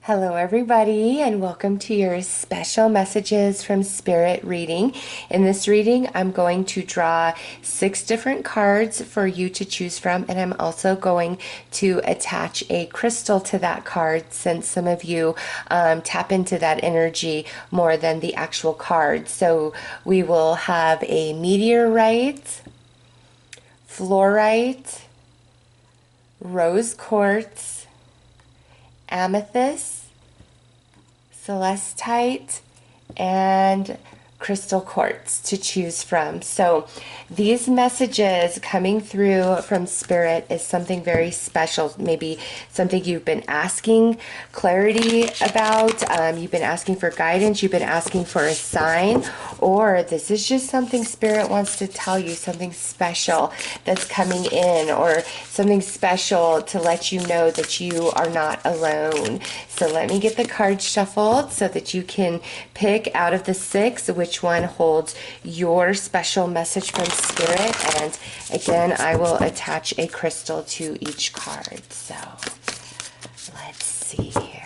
Hello, everybody, and welcome to your special messages from Spirit reading. In this reading, I'm going to draw 6 different cards for you to choose from, and I'm also going to attach a crystal to that card since some of you tap into that energy more than the actual card. So we will have a meteorite, fluorite, rose quartz, amethyst, celestite, and crystal quartz to choose from. So these messages coming through from Spirit is something very special, maybe something you've been asking clarity about, you've been asking for guidance, you've been asking for a sign, or this is just something Spirit wants to tell you, something special that's coming in, or something special to let you know that you are not alone. So let me get the cards shuffled so that you can pick out of the 6 which one holds your special message from Spirit. And again, I will attach a crystal to each card. So let's see here.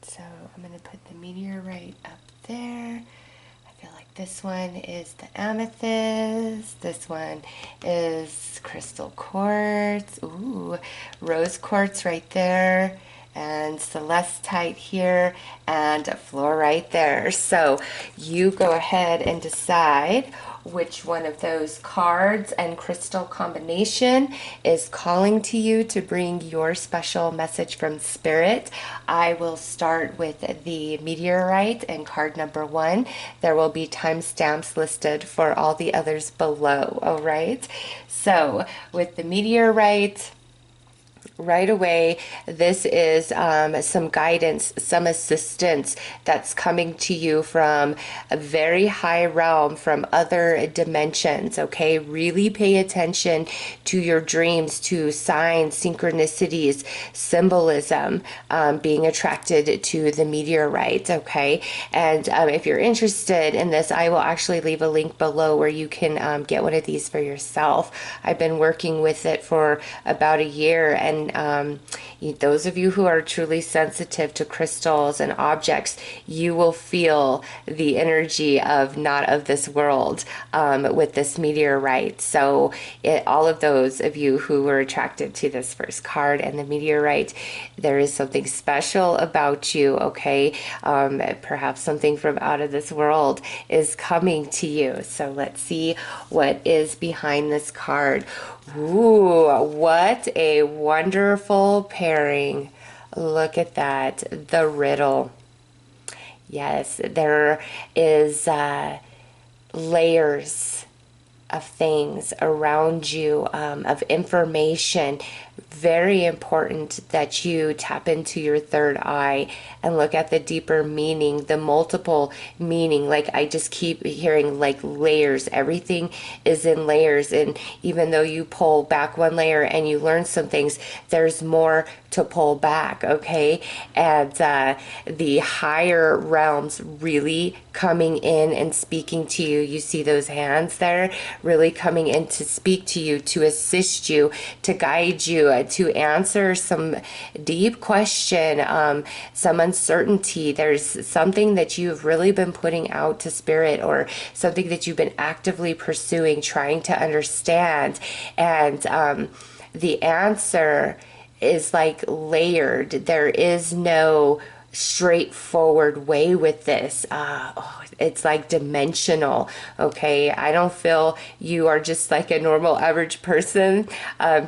So I'm going to put the meteorite up there. I feel like this one is the amethyst. This one is crystal quartz. Ooh, rose quartz right there. And celestite here and fluorite there. So you go ahead and decide which one of those cards and crystal combination is calling to you to bring your special message from Spirit. I will start with the meteorite and card number 1. There will be timestamps listed for all the others below, all right? So with the meteorite, right away, this is some guidance, some assistance that's coming to you from a very high realm, from other dimensions, okay? Really pay attention to your dreams, to signs, synchronicities, symbolism, being attracted to the meteorite, okay? And if you're interested in this, I will actually leave a link below where you can get one of these for yourself. I've been working with it for about a year, and those of you who are truly sensitive to crystals and objects, you will feel the energy of not of this world with this meteorite. So all of those of you who were attracted to this first card and the meteorite, there is something special about you, okay? Perhaps something from out of this world is coming to you. So let's see what is behind this card. Ooh, what a wonderful pairing. Look at that. The riddle. Yes, there is layers of things around you, of information. Very important that you tap into your third eye and look at the deeper meaning, the multiple meaning. Like I just keep hearing like layers. Everything is in layers. And even though you pull back one layer and you learn some things, there's more to pull back, okay? And the higher realms really coming in and speaking to you. You see those hands there really coming in to speak to you, to assist you, to guide you, to answer some deep question, some uncertainty. There's something that you've really been putting out to Spirit, or something that you've been actively pursuing, trying to understand. And the answer is like layered. There is no straightforward way with this. It's like dimensional, okay? I don't feel you are just like a normal average person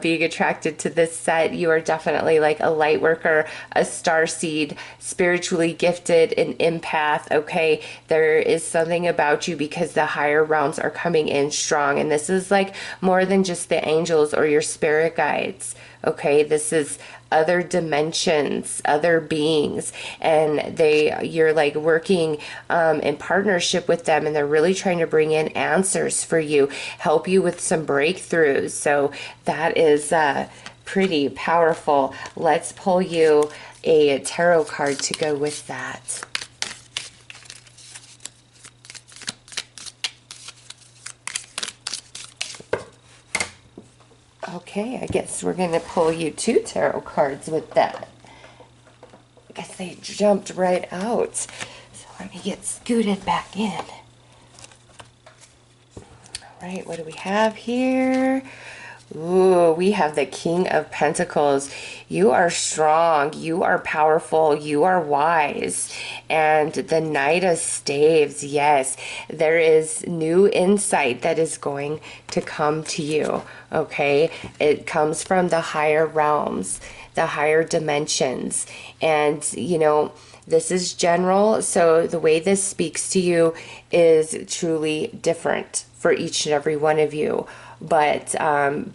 being attracted to this set. You are definitely like a light worker, a starseed, spiritually gifted, an empath, okay? There is something about you because the higher realms are coming in strong, and this is like more than just the angels or your spirit guides, Okay, this is other dimensions, other beings, and you're like working in partnership with them, and they're really trying to bring in answers for you, help you with some breakthroughs. So that is pretty powerful. Let's pull you a tarot card to go with that. Okay, I guess we're going to pull you 2 tarot cards with that. I guess they jumped right out. So let me get scooted back in. All right, what do we have here? Ooh, we have the King of Pentacles. You are strong, you are powerful, you are wise. And the Knight of Staves, yes, there is new insight that is going to come to you, okay? It comes from the higher realms, the higher dimensions. And, you know, this is general, so the way this speaks to you is truly different for each and every one of you. But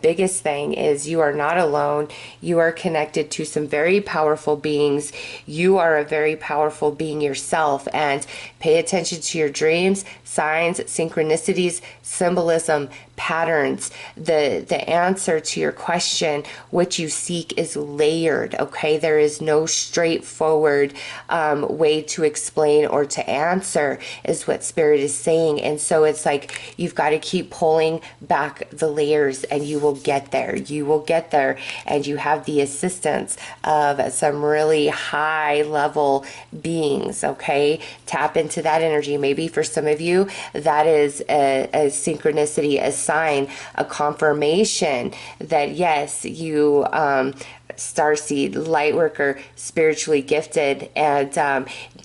biggest thing is you are not alone. You are connected to some very powerful beings. You are a very powerful being yourself, and pay attention to your dreams, signs, synchronicities, symbolism, patterns. The answer to your question, what you seek, is layered, okay? There is no straightforward way to explain or to answer, is what Spirit is saying. And so it's like you've got to keep pulling back the layers, and you will get there. You will get there, and you have the assistance of some really high level beings, okay? Tap into that energy. Maybe for some of you, that is a synchronicity, a sign, a confirmation that yes, you starseed, light worker, spiritually gifted, and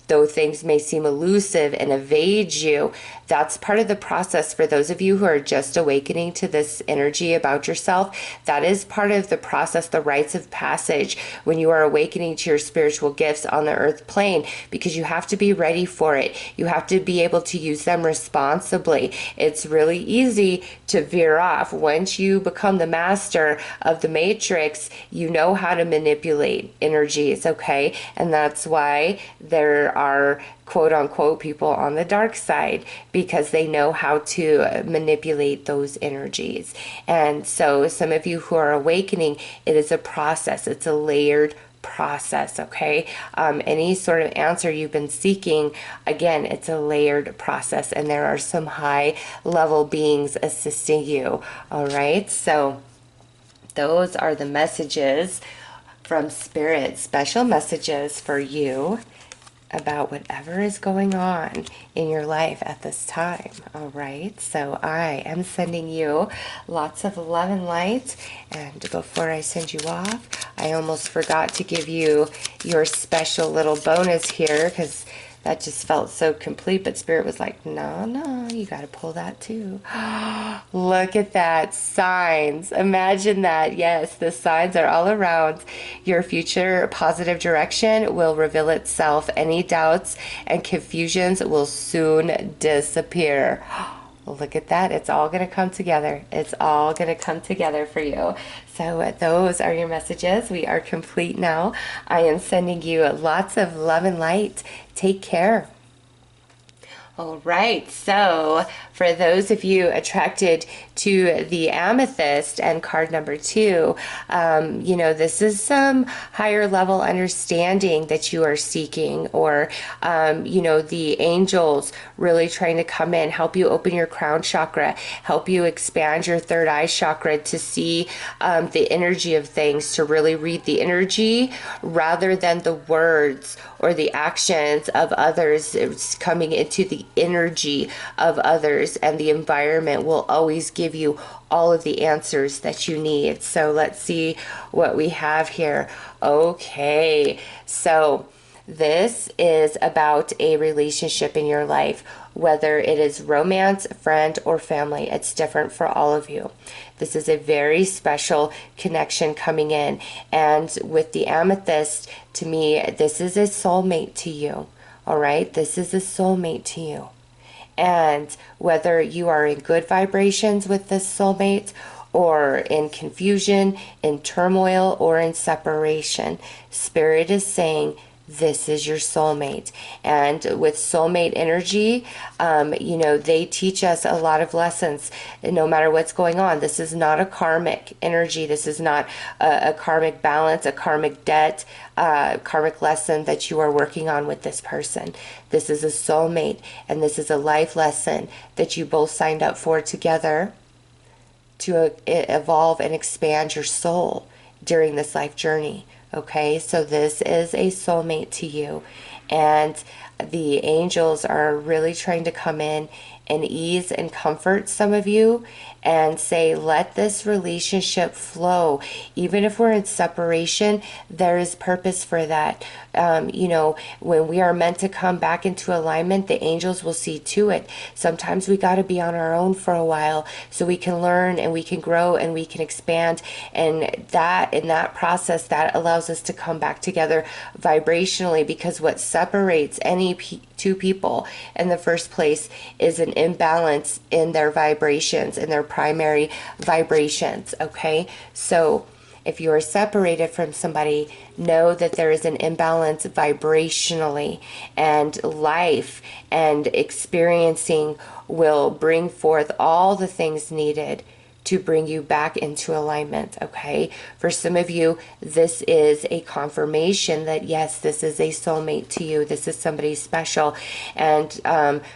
though things may seem elusive and evade you, that's part of the process. For those of you who are just awakening to this energy about yourself, that is part of the process, the rites of passage, when you are awakening to your spiritual gifts on the earth plane, because you have to be ready for it. You have to be able to use them responsibly. It's really easy to veer off. Once you become the master of the matrix, you know how to manipulate energies, okay? And that's why there are quote unquote people on the dark side, because they know how to manipulate those energies. And so some of you who are awakening, it is a process. It's a layered process, okay? Any sort of answer you've been seeking, again, it's a layered process, and there are some high level beings assisting you, all right? So those are the messages from Spirit, special messages for you about whatever is going on in your life at this time. All right, so I am sending you lots of love and light. And before I send you off, I almost forgot to give you your special little bonus here, because that just felt so complete, but Spirit was like, no, you got to pull that too. Look at that, signs. Imagine that. Yes, the signs are all around. Your future positive direction will reveal itself. Any doubts and confusions will soon disappear. Look at that. It's all going to come together. It's all going to come together for you. So those are your messages. We are complete now. I am sending you lots of love and light. Take care. All right, so for those of you attracted to the Amethyst and card number 2, you know, this is some higher level understanding that you are seeking, or, you know, the angels really trying to come in, help you open your crown chakra, help you expand your third eye chakra to see the energy of things, to really read the energy rather than the words or the actions of others. It's coming into the energy of others, and the environment will always give you all of the answers that you need. So let's see what we have here. Okay, so this is about a relationship in your life, whether it is romance, friend, or family. It's different for all of you. This is a very special connection coming in. And with the Amethyst, to me, this is a soulmate to you. All right? This is a soulmate to you. And whether you are in good vibrations with this soulmate, or in confusion, in turmoil, or in separation. Spirit is saying, this is your soulmate. And with soulmate energy, they teach us a lot of lessons no matter what's going on. This is not a karmic energy. This is not a karmic balance, a karmic debt, karmic lesson that you are working on with this person. This is a soulmate, and this is a life lesson that you both signed up for together to evolve and expand your soul during this life journey. Okay, so this is a soulmate to you, and the angels are really trying to come in and ease and comfort some of you and say, let this relationship flow. Even if we're in separation, there is purpose for that. When we are meant to come back into alignment, the angels will see to it. Sometimes we got to be on our own for a while so we can learn and we can grow and we can expand. And that, in that process, that allows us to come back together vibrationally, because what separates any two people in the first place is an imbalance in their vibrations, in their primary vibrations. Okay, so if you are separated from somebody, know that there is an imbalance vibrationally, and life and experiencing will bring forth all the things needed to bring you back into alignment. Okay, for some of you, this is a confirmation that yes, this is a soulmate to you. This is somebody special. And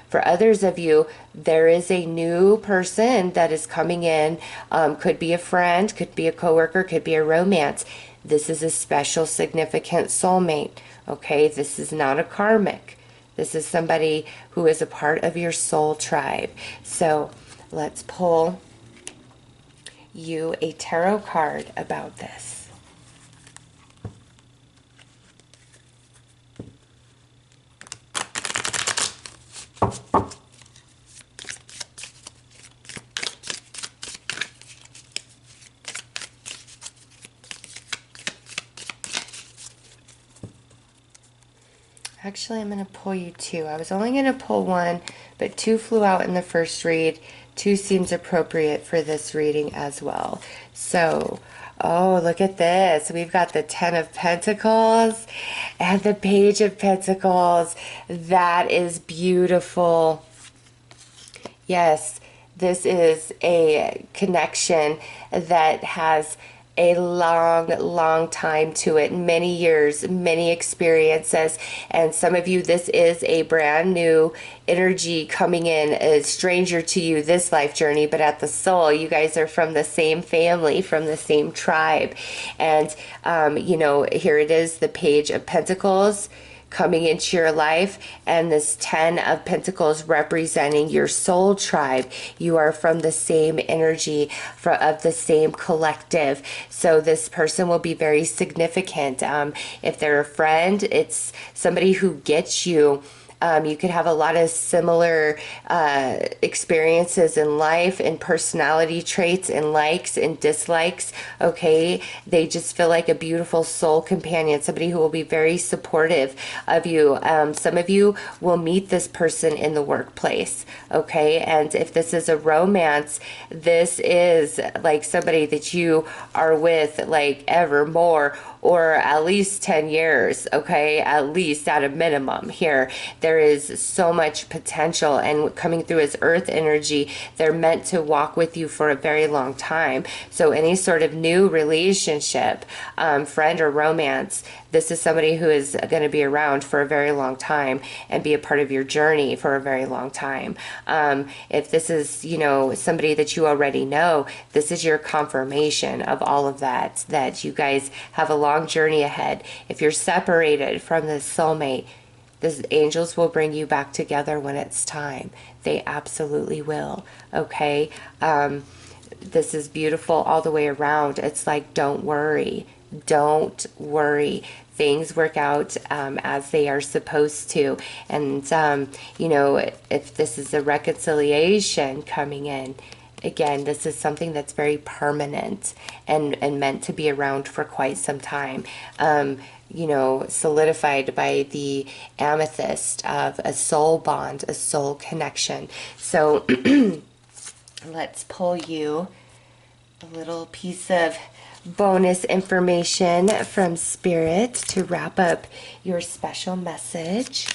for others of you, there is a new person that is coming in. Could be a friend, could be a coworker, could be a romance. This is a special, significant soulmate. Okay, this is not a karmic. This is somebody who is a part of your soul tribe. So let's pull you a tarot card about this. Actually, I'm going to pull you two. I was only going to pull one, but two flew out in the first read. Two seems appropriate for this reading as well. So, oh, look at this. We've got the Ten of Pentacles and the Page of Pentacles. That is beautiful. Yes, this is a connection that has a long time to it, many years, many experiences. And some of you, this is a brand new energy coming in, a stranger to you this life journey, but at the soul, you guys are from the same family, from the same tribe. And here it is, the Page of Pentacles coming into your life, and this 10 of Pentacles representing your soul tribe. You are from the same energy, of the same collective. So this person will be very significant. If they're a friend, it's somebody who gets you. You could have a lot of similar experiences in life and personality traits and likes and dislikes. Okay, they just feel like a beautiful soul companion, somebody who will be very supportive of you. Some of you will meet this person in the workplace. Okay, and if this is a romance, this is like somebody that you are with like evermore, or at least 10 years, okay? At least at a minimum here. There is so much potential, and coming through as earth energy, they're meant to walk with you for a very long time. So any sort of new relationship, friend or romance, this is somebody who is going to be around for a very long time and be a part of your journey for a very long time. If this is, somebody that you already know, this is your confirmation of all of that you guys have a long journey ahead. If you're separated from this soulmate, the angels will bring you back together when it's time. They absolutely will. Okay? This is beautiful all the way around. It's like, don't worry. Don't worry. Things work out as they are supposed to. And, if this is a reconciliation coming in, again, this is something that's very permanent and meant to be around for quite some time. Solidified by the amethyst of a soul bond, a soul connection. So let's pull you A little piece of bonus information from Spirit to wrap up your special message.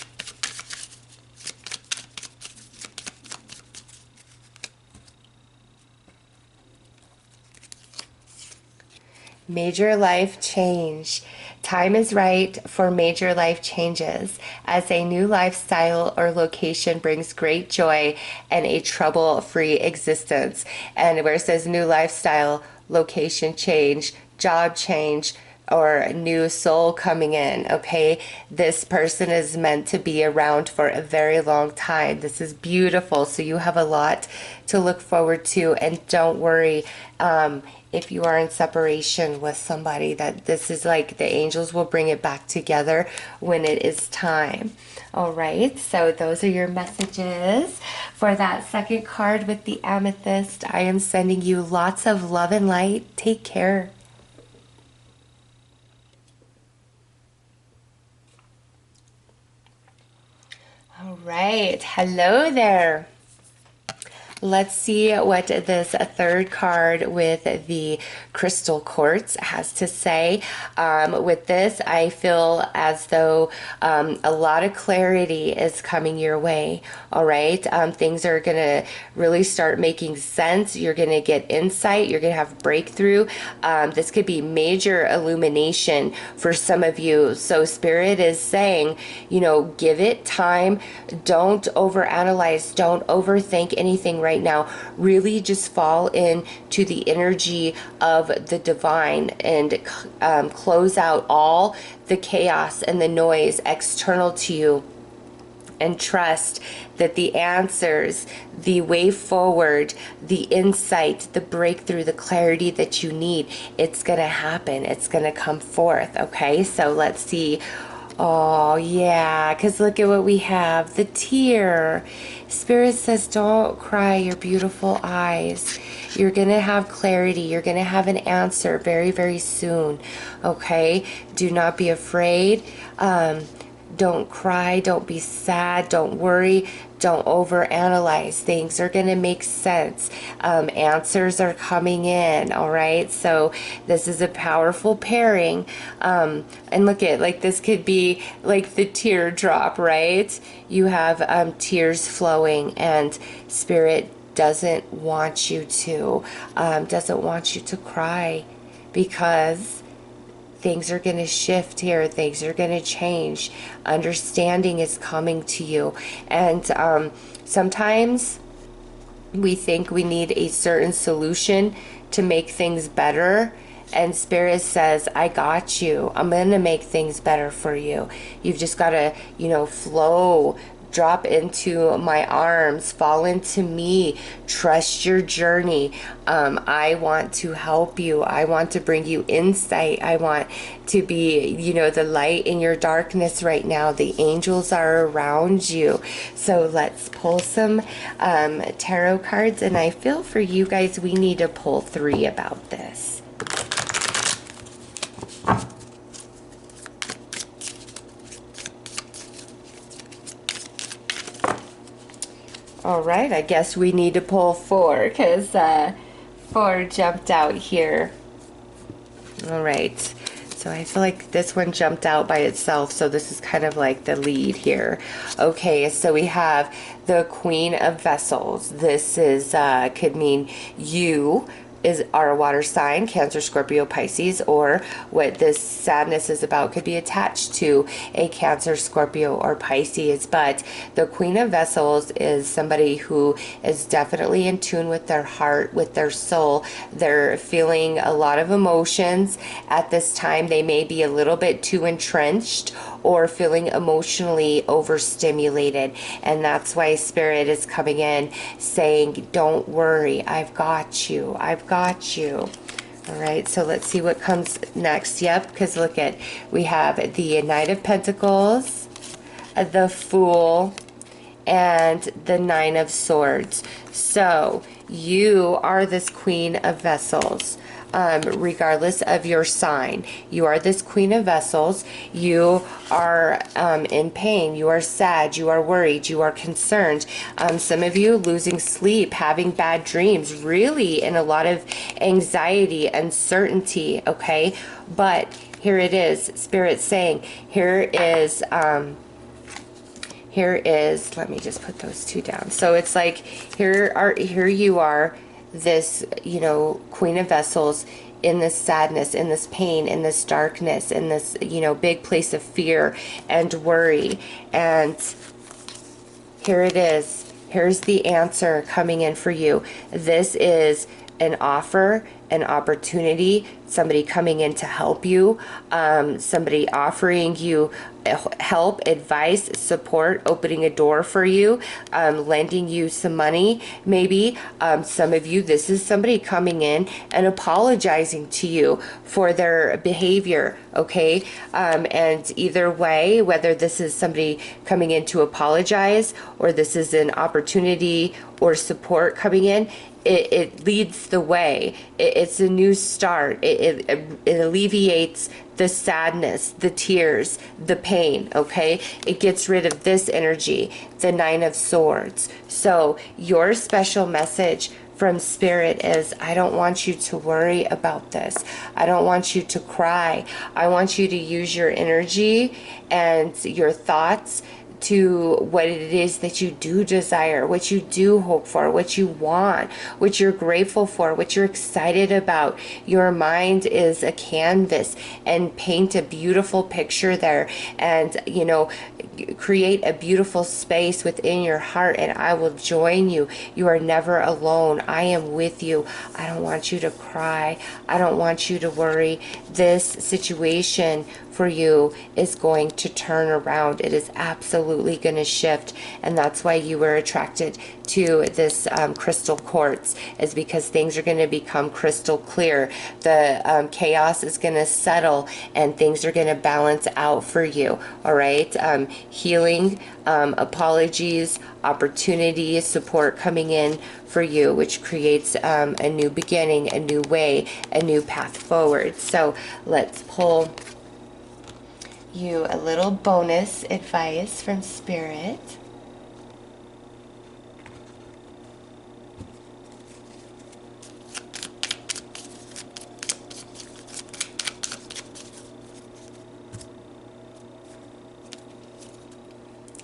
Major life change. Time is right for major life changes, as a new lifestyle or location brings great joy and a trouble-free existence. And where it says new lifestyle, location change, job change, or new soul coming in, okay? This person is meant to be around for a very long time. This is beautiful. So you have a lot to look forward to, and don't worry, if you are in separation with somebody, that this is like the angels will bring it back together when it is time. All right, so those are your messages for that second card with the amethyst. I am sending you lots of love and light. Take care. All right, hello there. Let's see what this third card with the crystal quartz has to say. With this, I feel as though a lot of clarity is coming your way. All right, things are going to really start making sense. You're going to get insight. You're going to have breakthrough. This could be major illumination for some of you. So Spirit is saying, you know, give it time. Don't overanalyze. Don't overthink anything right now. Really just fall into the energy of the divine and close out all the chaos and the noise external to you, and trust that the answers, the way forward, the insight, the breakthrough, the clarity that you need, it's going to happen. It's going to come forth. Okay, so let's see. Oh, yeah, because look at what we have. The tear. Spirit says, don't cry your beautiful eyes. You're going to have clarity. You're going to have an answer very, very soon. Okay? Do not be afraid. Don't cry. Don't be sad. Don't worry. Don't overanalyze. Things are going to make sense. Answers are coming in. All right. So this is a powerful pairing. And look at, like, this could be like the teardrop, right? You have tears flowing, and Spirit doesn't want you to cry, because things are going to shift here. Things are going to change. Understanding is coming to you. And sometimes we think we need a certain solution to make things better. And Spirit says, I got you. I'm going to make things better for you. You've just got to, you know, flow. Drop into my arms, fall into me, trust your journey. I want to help you. I want to bring you insight. I want to be, you know, the light in your darkness right now. The angels are around you. So let's pull some tarot cards. And I feel for you guys, we need to pull 3 about this. All right, I guess we need to pull 4, because 4 jumped out here. All right, so I feel like this one jumped out by itself, so this is kind of like the lead here. Okay, so we have the Queen of Vessels. This is could mean you are a water sign, Cancer, Scorpio, Pisces, or what this sadness is about could be attached to a Cancer, Scorpio, or Pisces. But the Queen of Vessels is somebody who is definitely in tune with their heart, with their soul. They're feeling a lot of emotions at this time. They may be a little bit too entrenched or feeling emotionally overstimulated, and that's why Spirit is coming in saying, don't worry, I've got you. I've got you. All right, so let's see what comes next. Yep, because look at, we have the Knight of Pentacles, the Fool, and the Nine of Swords. So you are this Queen of Vessels. Regardless of your sign, you are this Queen of Vessels. You are in pain, you are sad, you are worried, you are concerned. Some of you losing sleep, having bad dreams, really in a lot of anxiety, uncertainty, okay? But here it is, Spirit saying, here is, let me just put those two down. So it's like, here you are, this, you know, Queen of Vessels, in this sadness, in this pain, in this darkness, in this, you know, big place of fear and worry. And here it is. Here's the answer coming in for you. This is an offer, an opportunity, somebody coming in to help you, somebody offering you help, advice, support, opening a door for you, lending you some money, maybe. Some of you, this is somebody coming in and apologizing to you for their behavior, okay? And either way, whether this is somebody coming in to apologize or this is an opportunity or support coming in, it leads the way. It's a new start. It alleviates the sadness, the tears, the pain, okay? It gets rid of this energy, the Nine of Swords. So your special message from Spirit is, I don't want you to worry about this. I don't want you to cry. I want you to use your energy and your thoughts to what it is that you do desire, what you do hope for, what you want, what you're grateful for, what you're excited about. Your mind is a canvas, and paint a beautiful picture there, and, you know, create a beautiful space within your heart, and I will join you. You are never alone. I am with you. I don't want you to cry. I don't want you to worry. This situation for you is going to turn around. It is absolutely going to shift, and that's why you were attracted to this crystal quartz, is because things are going to become crystal clear. The chaos is going to settle, and things are going to balance out for you. All right, healing, apologies, opportunity, support coming in for you, which creates a new beginning, a new way, a new path forward. So let's pull you a little bonus advice from Spirit.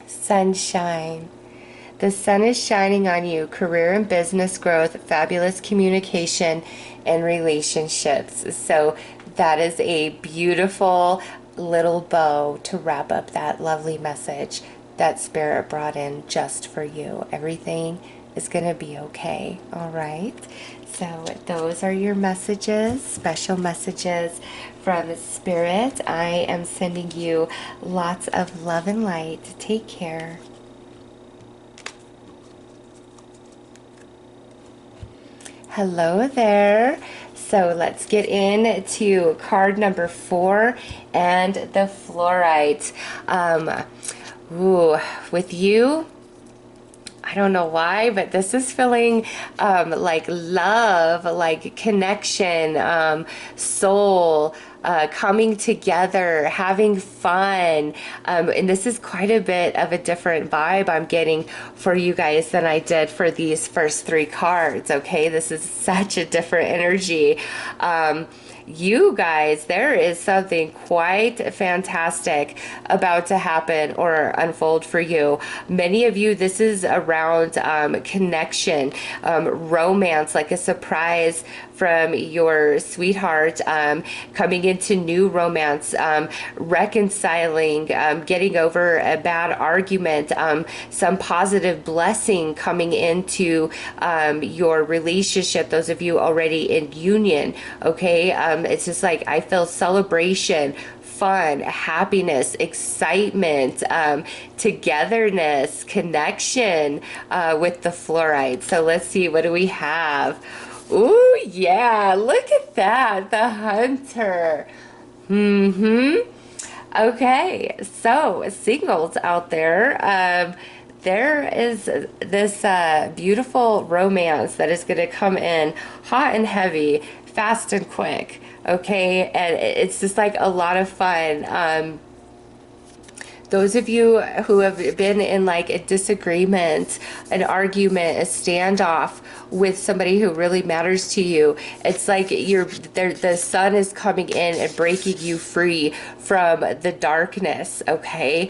Sunshine. The sun is shining on you. Career and business growth, fabulous communication, and relationships. So that is a beautiful little bow to wrap up that lovely message that Spirit brought in just for you. Everything is going to be okay. All right. So those are your messages, special messages from Spirit. I am sending you lots of love and light. Take care. Hello there. So let's get into card number 4 and the Fluorite. With you, I don't know why, but this is feeling like love, like connection, soul, coming together, having fun. And this is quite a bit of a different vibe I'm getting for you guys than I did for these first 3 cards, okay? This is such a different energy. You guys, there is something quite fantastic about to happen or unfold for you. Many of you, this is around connection, romance, like a surprise from your sweetheart, coming into new romance, reconciling, getting over a bad argument, some positive blessing coming into your relationship, those of you already in union, okay? It's just like I feel celebration, fun, happiness, excitement, togetherness, connection with the Fluorite. So let's see, what do we have? Ooh, yeah, look at that, the Hunter. Okay, so singles out there, there is this beautiful romance that is going to come in hot and heavy, fast and quick. Okay, and it's just like a lot of fun. Those of you who have been in like a disagreement, an argument, a standoff with somebody who really matters to you, it's like the sun is coming in and breaking you free from the darkness. Okay,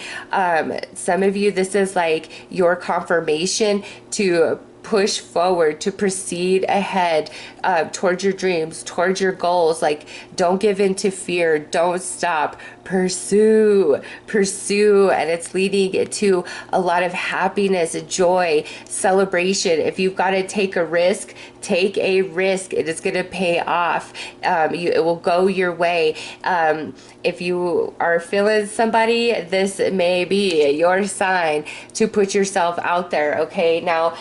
some of you, this is like your confirmation to push forward, to proceed ahead towards your dreams, towards your goals. Like, don't give in to fear, don't stop, pursue, and it's leading to a lot of happiness, joy, celebration. If you've got to take a risk, take a risk. It is going to pay off. It will go your way. If you are feeling somebody, this may be your sign to put yourself out there. Okay, now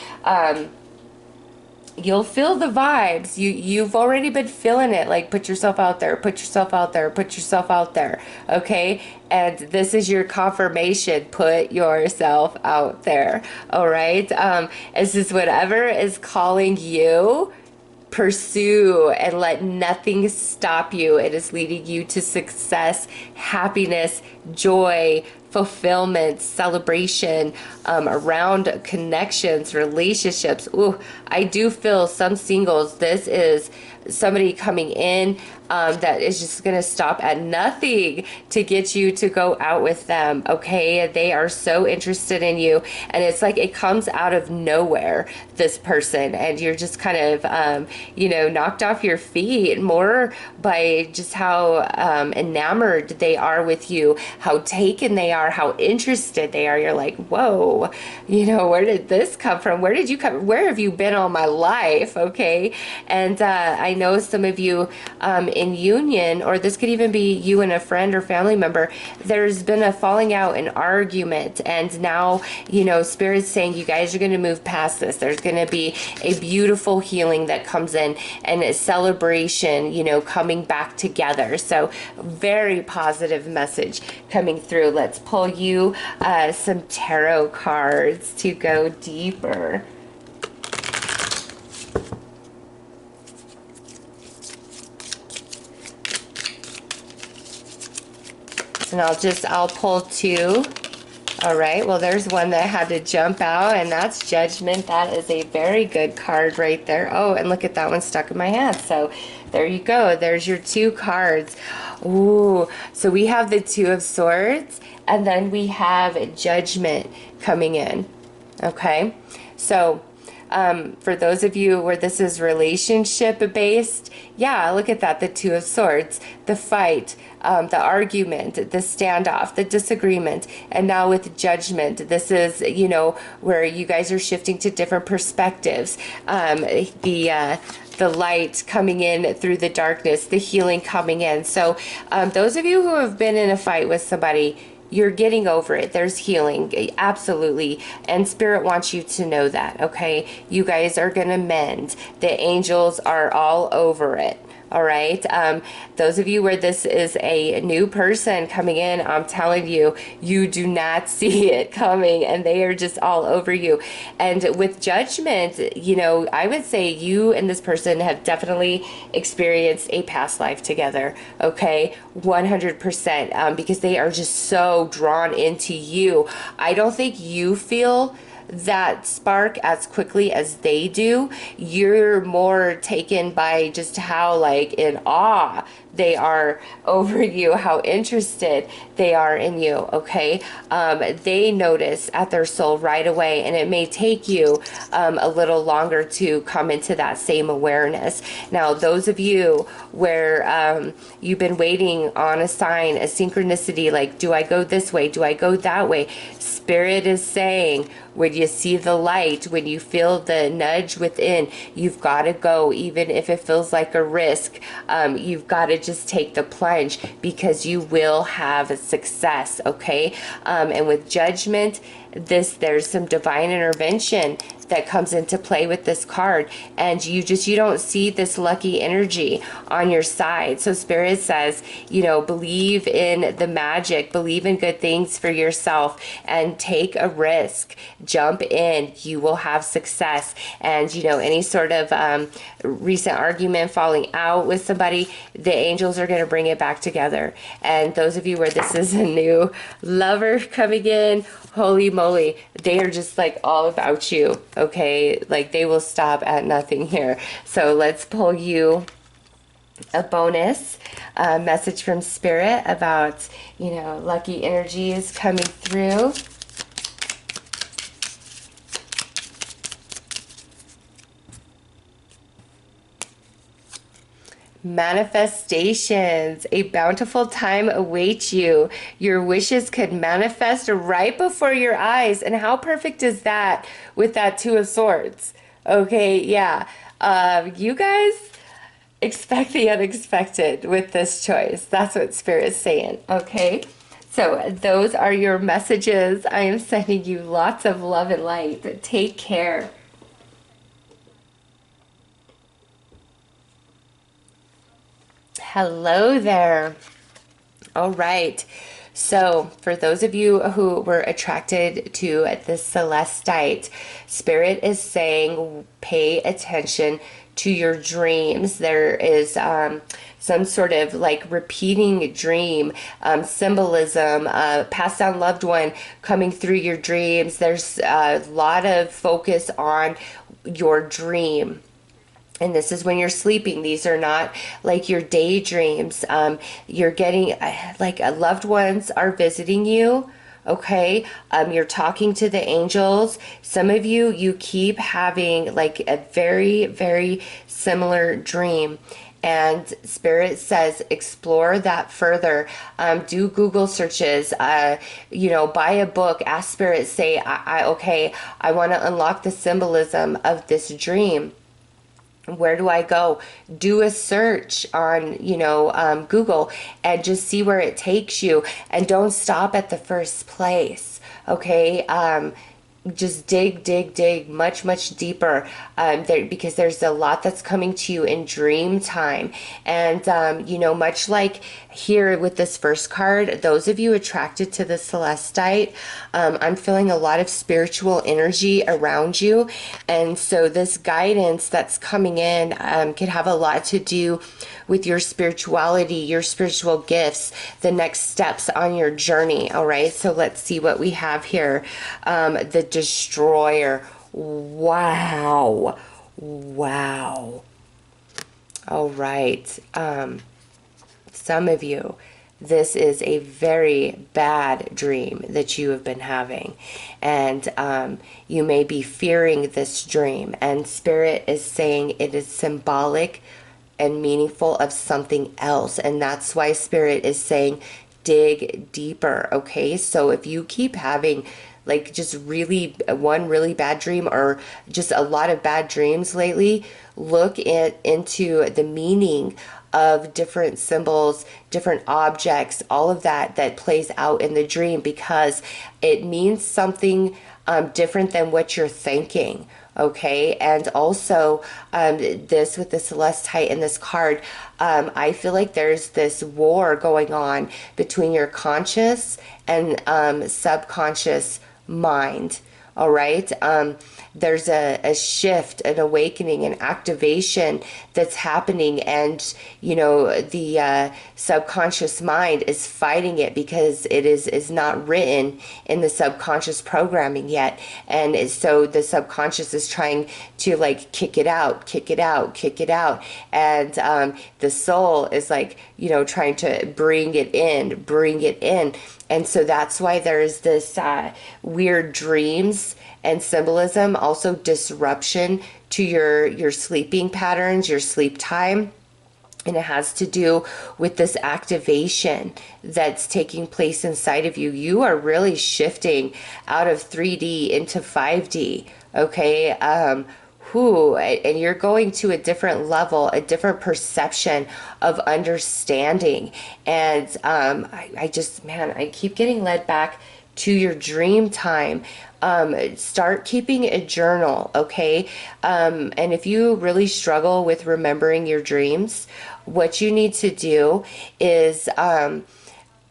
you'll feel the vibes. You've already been feeling it. Like, put yourself out there, put yourself out there, put yourself out there. Okay, and this is your confirmation. Put yourself out there. All right. This is whatever is calling you. Pursue and let nothing stop you. It is leading you to success, happiness, joy, fulfillment, celebration, around connections, relationships. Ooh, I do feel some singles. This is somebody coming in that is just going to stop at nothing to get you to go out with them. Okay, they are so interested in you, and it's like it comes out of nowhere, this person, and you're just kind of knocked off your feet more by just how enamored they are with you, how taken they are, how interested they are. You're like, whoa, where did this come from? Where did you come? Where have you been all my life? Okay, and I know some of you in union, or this could even be you and a friend or family member, there's been a falling out, an argument, and now Spirit's saying you guys are going to move past this. There's going to be a beautiful healing that comes in, and a celebration, coming back together. So very positive message coming through. Let's pull you some tarot cards to go deeper. And I'll pull two. All right, well, there's one that had to jump out, and that's Judgment. That is a very good card right there. Oh, and look at that one stuck in my hand. So there you go. There's your two cards. Ooh, so we have the Two of Swords, and then we have Judgment coming in. Okay, so for those of you where this is relationship based, yeah, look at that. The Two of Swords, the fight, the argument, the standoff, the disagreement, and now with Judgment, this is, where you guys are shifting to different perspectives. The light coming in through the darkness, the healing coming in. So those of you who have been in a fight with somebody, you're getting over it. There's healing, absolutely. And Spirit wants you to know that, okay? You guys are going to mend. The angels are all over it. All right. Those of you where this is a new person coming in, I'm telling you, you do not see it coming, and they are just all over you. And with Judgment, I would say you and this person have definitely experienced a past life together. Okay. 100%. Because they are just so drawn into you. I don't think you feel that spark as quickly as they do. You're more taken by just how like in awe they are over you, how interested they are in you. Okay, they notice at their soul right away, and it may take you a little longer to come into that same awareness. Now, those of you where you've been waiting on a sign, a synchronicity, like, do I go this way, do I go that way? Spirit is saying, when you see the light, when you feel the nudge within, you've got to go, even if it feels like a risk. You've got to just take the plunge, because you will have success. Okay, and with Judgment, there's some divine intervention that comes into play with this card, and you don't see this lucky energy on your side. So Spirit says, believe in the magic, believe in good things for yourself, and take a risk, jump in, you will have success. And any sort of recent argument, falling out with somebody, the angels are going to bring it back together. And those of you where this is a new lover coming in, holy moly, they are just like all about you, okay? Like they will stop at nothing here. So let's pull you a bonus message from Spirit about, lucky energies coming through. Manifestations. A bountiful time awaits you. Your wishes could manifest right before your eyes. And how perfect is that with that Two of Swords? Okay, yeah. You guys expect the unexpected with this choice. That's what Spirit's saying, okay? So those are your messages. I am sending you lots of love and light. Take care. Hello there. All right. So for those of you who were attracted to the Celestite, Spirit is saying pay attention to your dreams. There is some sort of like repeating dream, symbolism, passed down loved one coming through your dreams. There's a lot of focus on your dream. And this is when you're sleeping. These are not like your daydreams. You're getting like loved ones are visiting you. Okay. You're talking to the angels. Some of you keep having like a very, very similar dream. And Spirit says, explore that further. Do Google searches, buy a book, ask Spirit, say, I want to unlock the symbolism of this dream. Where do I go? Do a search on, Google and just see where it takes you. And don't stop at the first place. Okay. Just dig much deeper because there's a lot that's coming to you in dream time. And much like here with this first card, those of you attracted to the Celestite, I'm feeling a lot of spiritual energy around you. And so this guidance that's coming in could have a lot to do with your spirituality, your spiritual gifts, the next steps on your journey. All right, so let's see what we have here. The Destroyer. Wow. All right. Some of you, this is a very bad dream that you have been having, and you may be fearing this dream, and Spirit is saying it is symbolic and meaningful of something else. And that's why Spirit is saying dig deeper. Okay, so if you keep having like just one really bad dream or just a lot of bad dreams lately, look into the meaning of different symbols, different objects, all of that plays out in the dream, because it means something different than what you're thinking. Okay, and also this with the Celestite in this card, I feel like there's this war going on between your conscious and subconscious mind. All right, there's a shift, an awakening, an activation that's happening, and the subconscious mind is fighting it because it is not written in the subconscious programming yet, and so the subconscious is trying to like kick it out, and the soul is like trying to bring it in. And so that's why there's this weird dreams and symbolism, also disruption to your sleeping patterns, your sleep time. And it has to do with this activation that's taking place inside of you. You are really shifting out of 3D into 5D, okay? And you're going to a different level, a different perception of understanding. And I keep getting led back to your dream time, start keeping a journal, okay? And if you really struggle with remembering your dreams, what you need to do is,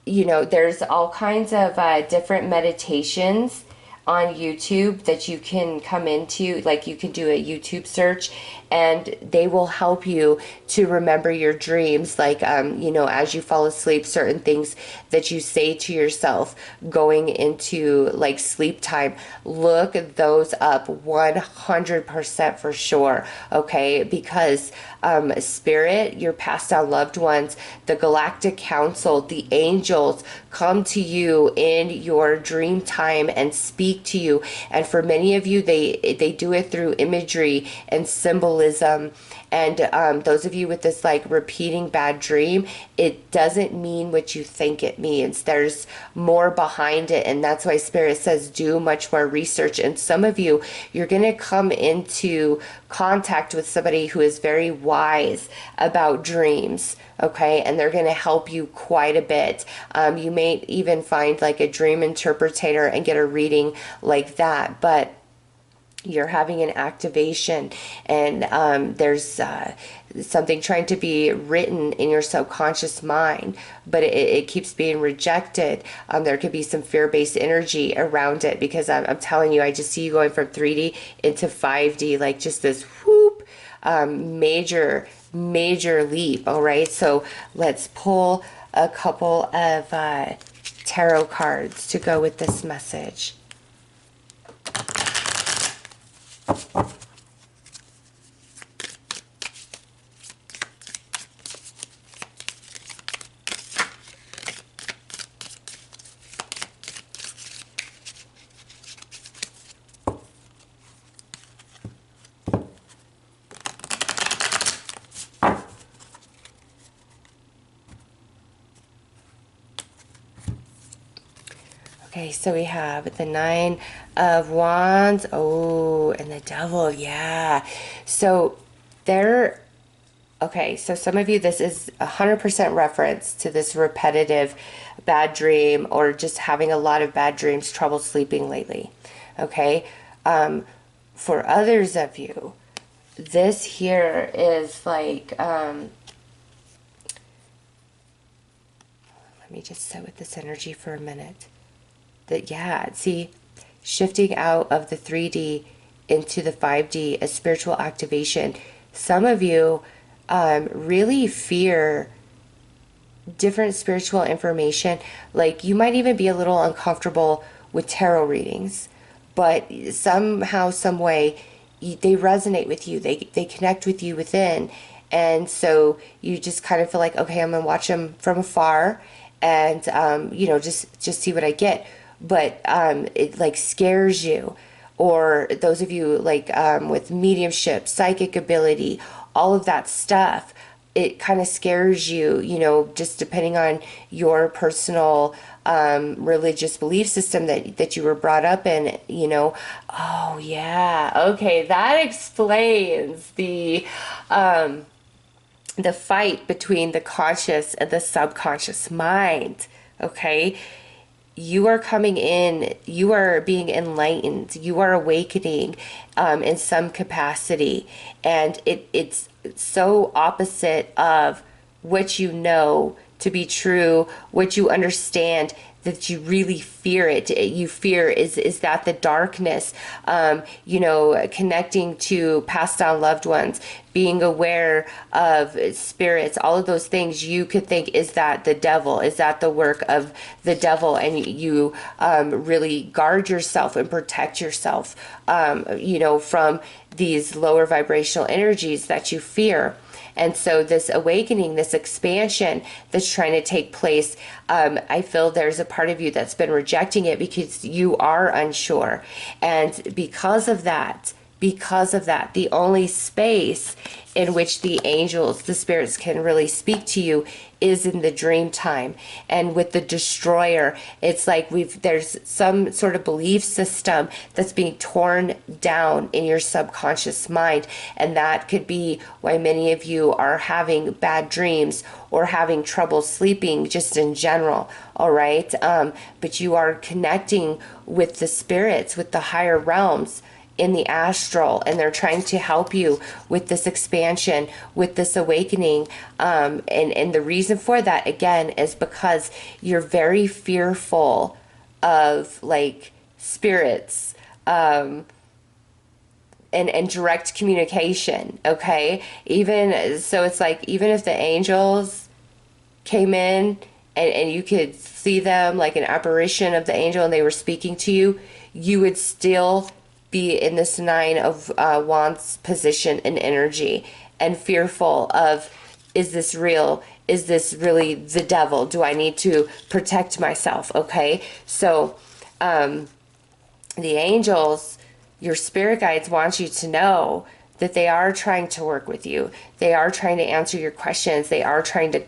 there's all kinds of different meditations on YouTube that you can come into. Like, you can do a YouTube search and they will help you to remember your dreams. Like, as you fall asleep, certain things that you say to yourself going into like sleep time, look those up 100% for sure, okay? Because spirit, your passed down loved ones, the galactic council, the angels come to you in your dream time and speak to you. And for many of you, they do it through imagery and symbolism. And those of you with this like repeating bad dream, it doesn't mean what you think it means. There's more behind it, and that's why Spirit says do much more research. And some of you, you're going to come into contact with somebody who is very wise about dreams, okay? And they're going to help you quite a bit. You may even find like a dream interpreter and get a reading like that. But you're having an activation, and there's something trying to be written in your subconscious mind, but it keeps being rejected. There could be some fear-based energy around it, because I'm telling you, I just see you going from 3D into 5D, like just this whoop, major leap. All right, so let's pull a couple of tarot cards to go with this message. Okay, so we have the Nine of Wands. Oh, and the Devil. Yeah. So okay, so some of you, this is 100% reference to this repetitive bad dream, or just having a lot of bad dreams, trouble sleeping lately. Okay. For others of you, this here is like, let me just sit with this energy for a minute. That, yeah, see, shifting out of the 3D into the 5D, a spiritual activation. Some of you really fear different spiritual information. Like, you might even be a little uncomfortable with tarot readings, but somehow, some way, they resonate with you. They connect with you within. And so you just kind of feel like, okay, I'm going to watch them from afar and, just see what I get. But it like scares you. Or those of you like with mediumship, psychic ability, all of that stuff, it kind of scares you, just depending on your personal religious belief system that you were brought up in, Oh, yeah. Okay, that explains the fight between the conscious and the subconscious mind, okay? You are coming in, you are being enlightened, you are awakening in some capacity. And it's so opposite of what you know to be true, what you understand, that you really fear it. You fear is that the darkness, connecting to passed on loved ones, being aware of spirits, all of those things you could think, is that the devil? Is that the work of the devil? And you really guard yourself and protect yourself, from these lower vibrational energies that you fear. And so this awakening, this expansion that's trying to take place, I feel there's a part of you that's been rejecting it because you are unsure. And because of that, because of that. The only space in which the angels, the spirits, can really speak to you is in the dream time. And with the destroyer, it's like there's some sort of belief system that's being torn down in your subconscious mind, and that could be why many of you are having bad dreams or having trouble sleeping just in general. All right, but you are connecting with the spirits, with the higher realms in the astral, and they're trying to help you with this expansion, with this awakening. And the reason for that, again, is because you're very fearful of like spirits, and direct communication. Okay, even so, it's like even if the angels came in and you could see them like an apparition of the angel and they were speaking to you, you would still be in this Nine of Wands position and energy, and fearful of, is this real? Is this really the devil? Do I need to protect myself? Okay, so the angels, your spirit guides, want you to know that they are trying to work with you. They are trying to answer your questions. They are trying to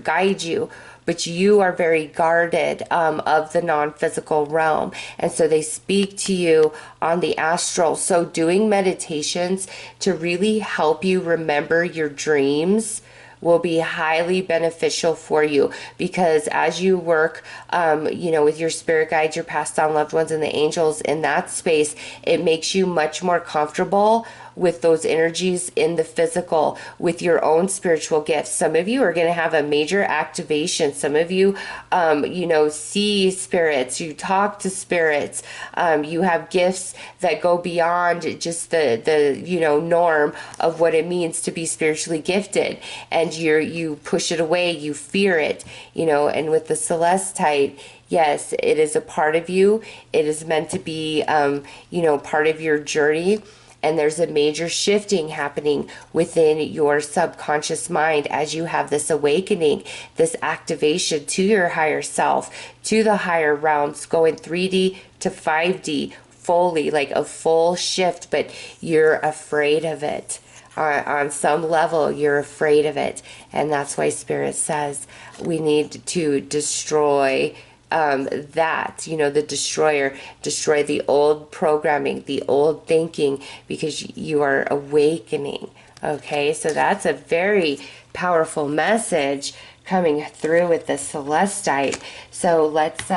guide you, but you are very guarded of the non-physical realm. And so they speak to you on the astral. So doing meditations to really help you remember your dreams will be highly beneficial for you, because as you work, with your spirit guides, your passed on loved ones, and the angels in that space, it makes you much more comfortable with those energies in the physical, with your own spiritual gifts. Some of you are going to have a major activation. Some of you, see spirits, you talk to spirits, you have gifts that go beyond just the norm of what it means to be spiritually gifted. And you push it away, you fear it, and with the Celestite, yes, it is a part of you. It is meant to be, part of your journey. And there's a major shifting happening within your subconscious mind as you have this awakening, this activation to your higher self, to the higher realms, going 3D to 5D fully, like a full shift, but you're afraid of it. On some level, you're afraid of it. And that's why Spirit says we need to destroy the destroyer, destroy the old programming, the old thinking, because you are awakening. Okay, so that's a very powerful message coming through with the Celestite. So let's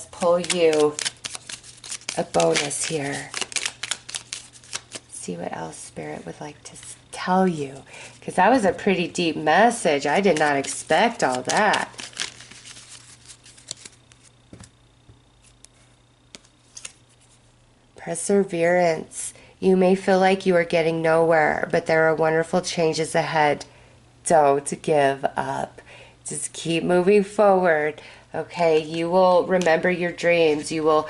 pull you a bonus here. See what else Spirit would like to tell you, because that was a pretty deep message. I did not expect all that. Perseverance. You may feel like you are getting nowhere, but there are wonderful changes ahead. Don't give up. Just keep moving forward. Okay, you will remember your dreams. You will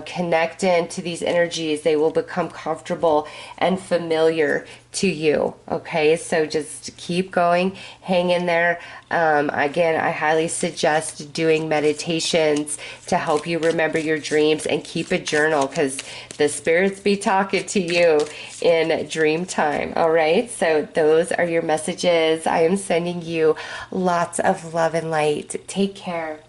connect into these energies. They will become comfortable and familiar to you. Okay, so just keep going. Hang in there. Again, I highly suggest doing meditations to help you remember your dreams, and keep a journal, because the spirits be talking to you in dream time. All right, so those are your messages. I am sending you lots of love and light. Take care.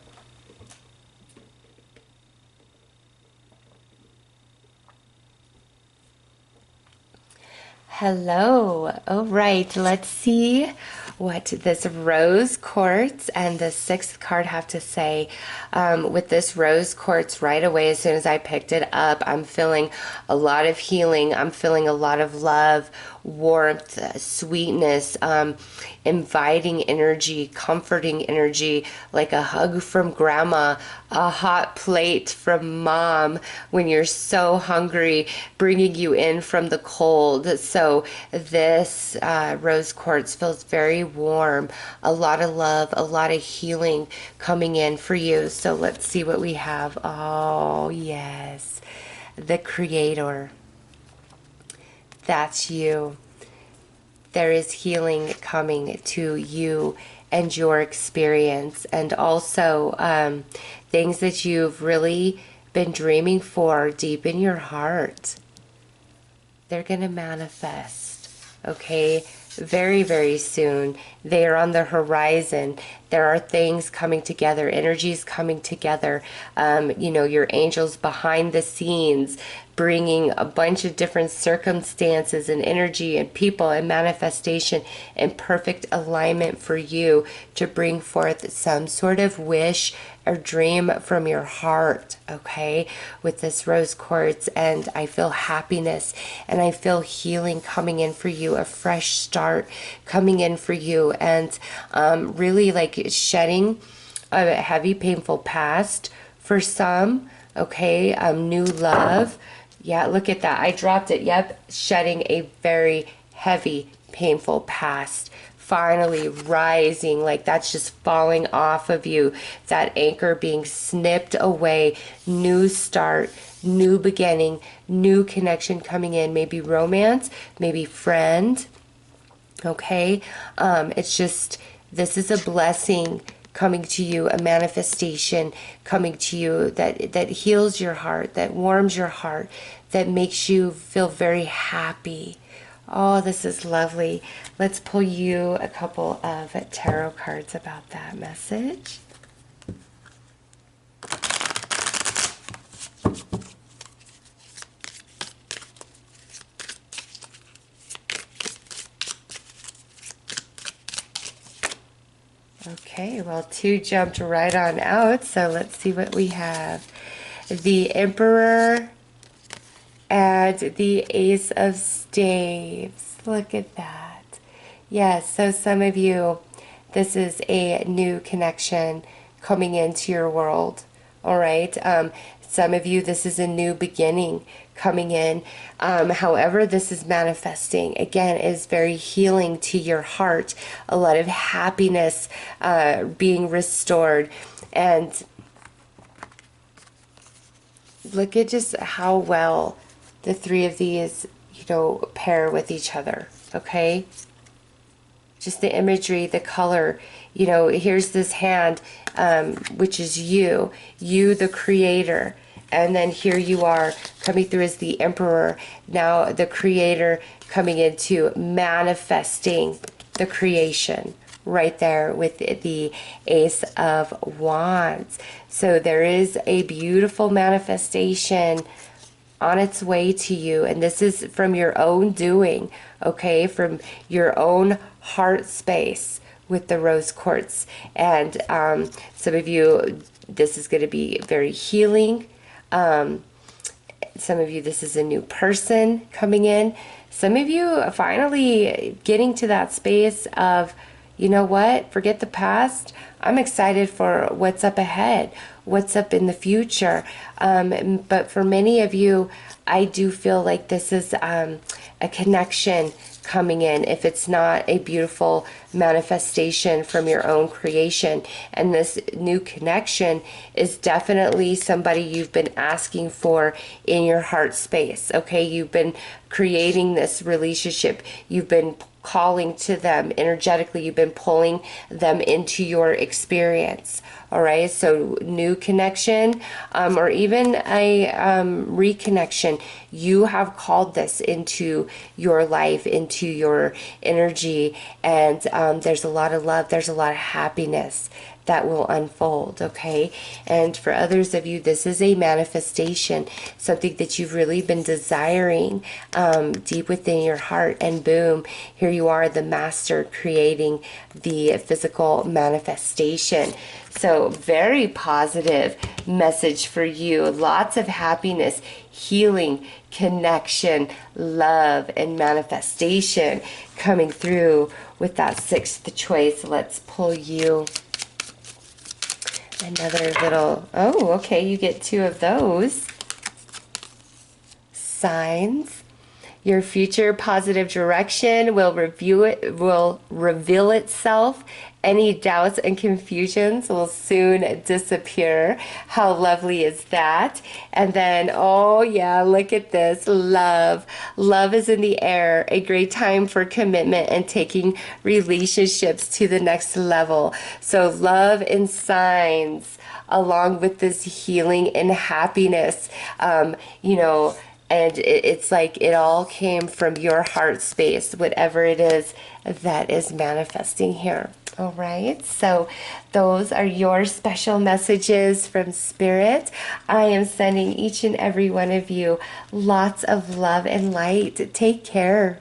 Hello. All right, let's see what this rose quartz and the sixth card have to say. With this rose quartz, right away, as soon as I picked it up, I'm feeling a lot of healing. I'm feeling a lot of love, warmth, sweetness, inviting energy, comforting energy, like a hug from grandma, a hot plate from mom when you're so hungry, bringing you in from the cold. So this rose quartz feels very warm, a lot of love, a lot of healing coming in for you. So let's see what we have. Oh, yes, the Creator. That's you. There is healing coming to you and your experience, and also things that you've really been dreaming for deep in your heart. they're going to manifest, okay? Very, very soon. They are on the horizon. There are things coming together, energies coming together. You know, your angels behind the scenes, bringing a bunch of different circumstances and energy and people and manifestation in perfect alignment for you to bring forth some sort of wish or dream from your heart, okay, with this rose quartz. And I feel happiness and I feel healing coming in for you, a fresh start coming in for you, and really like shedding a heavy, painful past for some, okay, new love. Yeah, look at that. I dropped it. Yep, shedding a very heavy, painful past. Finally rising, like that's just falling off of you. That anchor being snipped away. New start, new beginning, new connection coming in. Maybe romance, maybe friend. Okay, it's just, this is a blessing coming to you, a manifestation coming to you that heals your heart, that warms your heart, that makes you feel very happy. Oh, this is lovely. Let's pull you a couple of tarot cards about that message. Okay, well, 2 jumped right on out, so let's see what we have. The Emperor and the Ace of Staves. Look at that. Yes, so some of you, this is a new connection coming into your world. All right. Some of you, this is a new beginning coming in. However, this is manifesting, again, is very healing to your heart. A lot of happiness being restored. And look at just how well the 3 of these, you know, pair with each other, okay? Just the imagery, the color, you know, here's this hand, which is you, the creator. And then here you are coming through as the Emperor. Now the creator coming into manifesting the creation right there with the Ace of Wands. So there is a beautiful manifestation on its way to you, and this is from your own doing, okay, from your own heart space with the rose quartz. And some of you, this is going to be very healing. Some of you, this is a new person coming in. Some of you finally getting to that space of, you know what, forget the past. I'm excited for what's up ahead, what's up in the future. But for many of you, I do feel like this is a connection coming in, if it's not a beautiful manifestation from your own creation. And this new connection is definitely somebody you've been asking for in your heart space, okay? You've been creating this relationship. You've been calling to them energetically. You've been pulling them into your experience. All right, so new connection, or even a reconnection. You have called this into your life, into your energy, and there's a lot of love, there's a lot of happiness that will unfold, okay? And for others of you, this is a manifestation, something that you've really been desiring deep within your heart, and boom, here you are, the master creating the physical manifestation. So very positive message for you. Lots of happiness, healing, connection, love, and manifestation coming through with that 6th choice. Let's pull you another little, oh, okay, you get 2 of those. Signs. Your future positive direction will reveal itself. Any doubts and confusions will soon disappear. How lovely is that? And then, oh yeah, look at this. Love. Love is in the air. A great time for commitment and taking relationships to the next level. So love and signs, along with this healing and happiness. You know, And it's like it all came from your heart space, whatever it is that is manifesting here. All right, so those are your special messages from Spirit. I am sending each and every one of you lots of love and light. Take care.